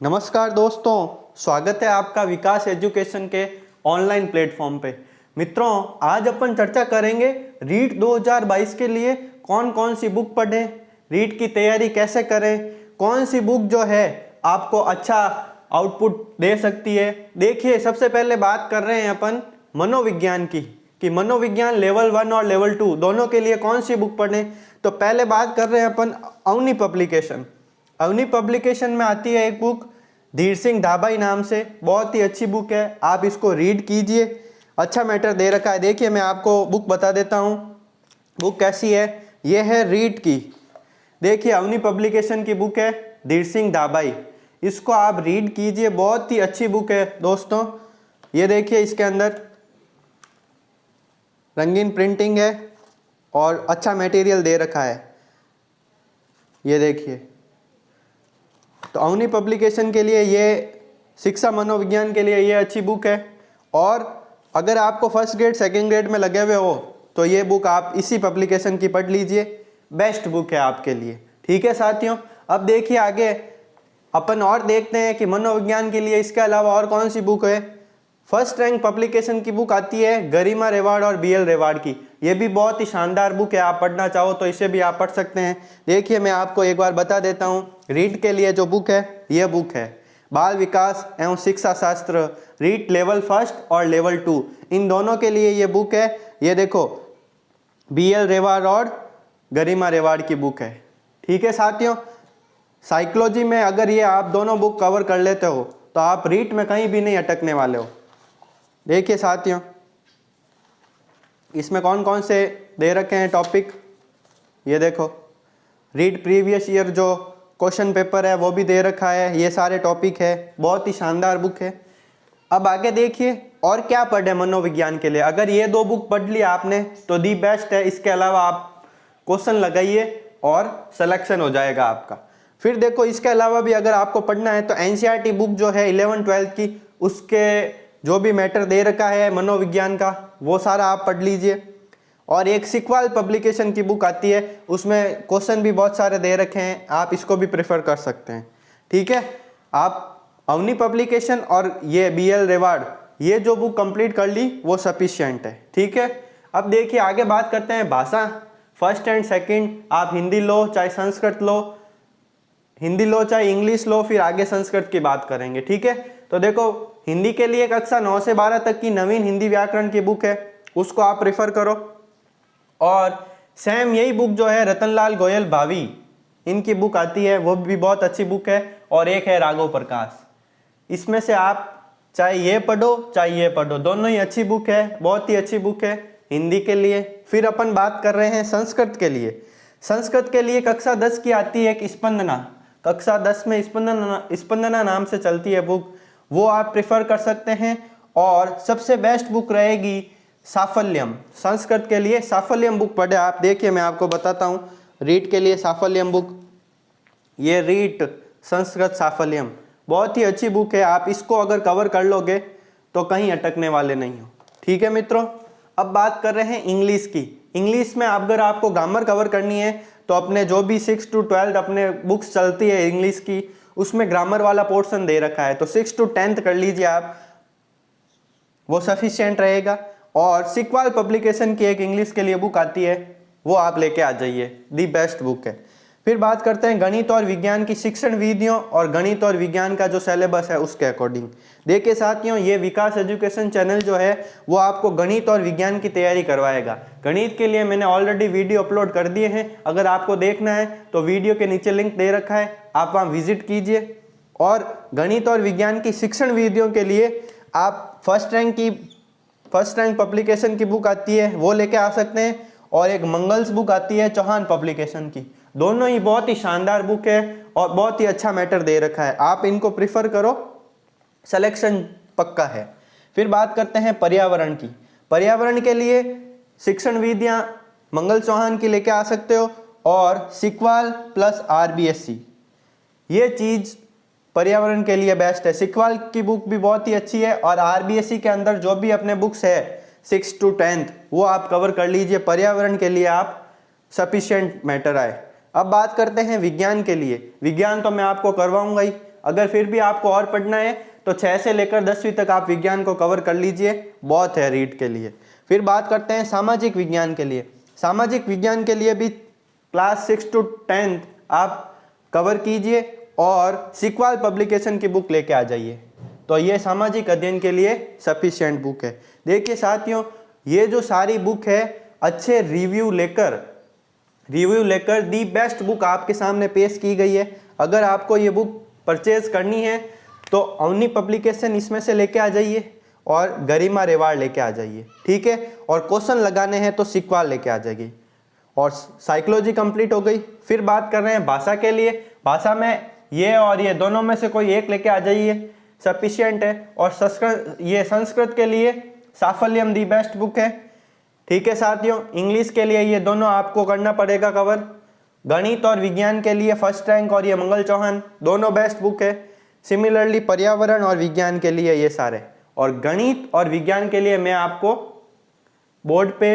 नमस्कार दोस्तों, स्वागत है आपका विकास एजुकेशन के ऑनलाइन प्लेटफॉर्म पे। मित्रों, आज अपन चर्चा करेंगे रीट 2022 के लिए कौन कौन सी बुक पढ़ें, रीट की तैयारी कैसे करें, कौन सी बुक जो है आपको अच्छा आउटपुट दे सकती है। देखिए, सबसे पहले बात कर रहे हैं अपन मनोविज्ञान की कि मनोविज्ञान लेवल 1 और लेवल 2 दोनों के लिए कौन सी बुक पढ़ें। तो पहले बात कर रहे हैं अपन अवनी पब्लिकेशन। अवनी पब्लिकेशन में आती है एक बुक धीर सिंह धाबाई नाम से, बहुत ही अच्छी बुक है, आप इसको रीड कीजिए। अच्छा मैटर दे रखा है। देखिए, मैं आपको बुक बता देता हूँ बुक कैसी है। ये है रीट की। देखिए, अवनी पब्लिकेशन की बुक है धीर सिंह धाबाई, इसको आप रीड कीजिए, बहुत ही अच्छी बुक है दोस्तों। ये देखिए, इसके अंदर रंगीन प्रिंटिंग है और अच्छा मटेरियल दे रखा है। ये देखिए, तो अवनी पब्लिकेशन के लिए ये शिक्षा मनोविज्ञान के लिए ये अच्छी बुक है। और अगर आपको फर्स्ट ग्रेड सेकंड ग्रेड में लगे हुए हो तो ये बुक आप इसी पब्लिकेशन की पढ़ लीजिए, बेस्ट बुक है आपके लिए। ठीक है साथियों, अब देखिए आगे अपन और देखते हैं कि मनोविज्ञान के लिए इसके अलावा और कौन सी बुक है। फर्स्ट रैंक पब्लिकेशन की बुक आती है गरिमा रेवाड़ और BL रेवाड़ की। ये भी बहुत ही शानदार बुक है, आप पढ़ना चाहो तो इसे भी आप पढ़ सकते हैं। देखिए, मैं आपको एक बार बता देता हूँ, रीट के लिए जो बुक है ये बुक है बाल विकास एवं शिक्षा शास्त्र, रीट लेवल 1 और लेवल 2, इन दोनों के लिए ये बुक है। ये देखो, BL रेवाड़ और गरिमा रेवाड़ की बुक है। ठीक है साथियों, साइकोलॉजी में अगर ये आप दोनों बुक कवर कर लेते हो तो आप रीट में कहीं भी नहीं अटकने वाले हो। देखिए साथियों, इसमें कौन कौन से दे रखे हैं टॉपिक। ये देखो, रीड प्रीवियस ईयर जो क्वेश्चन पेपर है वो भी दे रखा है, ये सारे टॉपिक है, बहुत ही शानदार बुक है। अब आगे देखिए और क्या पढ़े मनोविज्ञान के लिए। अगर ये 2 बुक पढ़ ली आपने तो दी बेस्ट है। इसके अलावा आप क्वेश्चन लगाइए और सिलेक्शन हो जाएगा आपका। फिर देखो, इसके अलावा भी अगर आपको पढ़ना है तो NCERT बुक जो है 11th-12th की, उसके जो भी मैटर दे रखा है मनोविज्ञान का वो सारा आप पढ़ लीजिए। और एक सिक्वाल पब्लिकेशन की बुक आती है, उसमें क्वेश्चन भी बहुत सारे दे रखे हैं, आप इसको भी प्रेफर कर सकते हैं। ठीक है, आप अवनी पब्लिकेशन और ये BL रेवाड़ ये जो बुक कंप्लीट कर ली वो सफिशिएंट है। ठीक है, अब देखिए आगे बात करते हैं भाषा। फर्स्ट एंड सेकंड आप हिंदी लो चाहे संस्कृत लो, हिंदी लो चाहे इंग्लिश लो, फिर आगे संस्कृत की बात करेंगे। ठीक है, तो देखो, हिंदी के लिए कक्षा 9 से 12 तक की नवीन हिंदी व्याकरण की बुक है, उसको आप प्रेफर करो। और सेम यही बुक जो है रतनलाल गोयल भावी, इनकी बुक आती है, वो भी बहुत अच्छी बुक है। और एक है राघव प्रकाश, इसमें से आप चाहे ये पढ़ो चाहे ये पढ़ो, दोनों ही अच्छी बुक है, बहुत ही अच्छी बुक है हिंदी के लिए। फिर अपन बात कर रहे हैं संस्कृत के लिए। संस्कृत के लिए कक्षा 10 की आती है एक स्पंदना, कक्षा 10 में स्पंदना नाम से चलती है बुक, वो आप प्रेफर कर सकते हैं। और सबसे बेस्ट बुक रहेगी साफल्यम। संस्कृत के लिए साफल्यम बुक पढ़े आप। देखिए, मैं आपको बताता हूँ रीट के लिए साफल्यम बुक, ये रीट संस्कृत साफल्यम बहुत ही अच्छी बुक है, आप इसको अगर कवर कर लोगे तो कहीं अटकने वाले नहीं हो। ठीक है मित्रों, अब बात कर रहे हैं इंग्लिश की। इंग्लिश में अगर आपको ग्रामर कवर करनी है तो अपने जो भी 6 to 12 अपने बुक्स चलती है इंग्लिश की, उसमें ग्रामर वाला पोर्शन दे रखा है, तो 6 to 10th कर लीजिए आप, वो सफिशिएंट रहेगा। और सिक्वाल पब्लिकेशन की एक इंग्लिश के लिए बुक आती है, वो आप लेके आ जाइए, दी बेस्ट बुक है। फिर बात करते हैं गणित और विज्ञान की शिक्षण विधियों और गणित और विज्ञान का जो सिलेबस है उसके अकॉर्डिंग। देखिए साथियों, ये विकास एजुकेशन चैनल जो है वो आपको गणित और विज्ञान की तैयारी करवाएगा। गणित के लिए मैंने ऑलरेडी वीडियो अपलोड कर दिए हैं, अगर आपको देखना है तो वीडियो के नीचे लिंक दे रखा है, आप वहाँ विजिट कीजिए। और गणित और विज्ञान की शिक्षण विधियों के लिए आप फर्स्ट रैंक पब्लिकेशन की बुक आती है वो लेके आ सकते हैं, और एक मंगल्स बुक आती है चौहान पब्लिकेशन की। दोनों ही बहुत ही शानदार बुक है और बहुत ही अच्छा मैटर दे रखा है, आप इनको प्रिफर करो, सिलेक्शन पक्का है। फिर बात करते हैं पर्यावरण की। पर्यावरण के लिए शिक्षण विधियां मंगल चौहान की लेके आ सकते हो, और सिक्वाल प्लस RBSC ये चीज पर्यावरण के लिए बेस्ट है। सिक्वाल की बुक भी बहुत ही अच्छी है, और RBSC के अंदर जो भी अपने बुक्स है 6 to 10th वो आप कवर कर लीजिए, पर्यावरण के लिए आप सफिशिएंट मैटर आए। अब बात करते हैं विज्ञान के लिए। विज्ञान तो मैं आपको करवाऊंगा ही, अगर फिर भी आपको और पढ़ना है तो 6 से लेकर 10वीं तक आप विज्ञान को कवर कर लीजिए, बहुत है रीड के लिए। फिर बात करते हैं सामाजिक विज्ञान के लिए। सामाजिक विज्ञान के लिए भी क्लास 6 to 10th आप कवर कीजिए और सिक्वाल पब्लिकेशन की बुक लेके आ जाइए, तो ये सामाजिक अध्ययन के लिए सफिशिएंट बुक है। देखिए साथियों, ये जो सारी बुक है अच्छे रिव्यू लेकर दी बेस्ट बुक आपके सामने पेश की गई है। अगर आपको ये बुक परचेज करनी है तो अवनी पब्लिकेशन इसमें से लेके आ जाइए और गरिमा रेवाड़ लेके आ जाइए, ठीक है। और क्वेश्चन लगाने हैं तो सिक्वाल लेके आ जाइए। और साइकोलॉजी कंप्लीट हो गई। फिर बात कर रहे हैं भाषा के लिए। भाषा में ये और ये दोनों में से कोई एक लेके आ जाइए, सफिशिएंट है। और संस्कृत के लिए साफल्यम दी बेस्ट बुक है, ठीक है साथियों। इंग्लिश के लिए ये दोनों आपको करना पड़ेगा कवर। गणित और विज्ञान के लिए फर्स्ट रैंक और ये मंगल चौहान दोनों बेस्ट बुक है। सिमिलरली पर्यावरण और विज्ञान के लिए ये सारे। और गणित और विज्ञान के लिए मैं आपको बोर्ड पे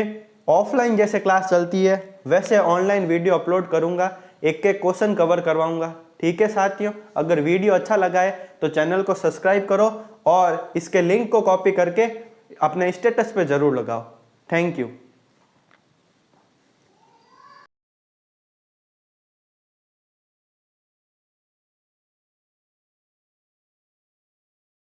ऑफलाइन जैसे क्लास चलती है वैसे ऑनलाइन वीडियो अपलोड करूंगा, एक एक क्वेश्चन कवर करवाऊंगा, ठीक है साथियों। अगर वीडियो अच्छा लगा है तो चैनल को सब्सक्राइब करो और इसके लिंक को कॉपी करके अपने स्टेटस पे जरूर लगाओ। Thank you.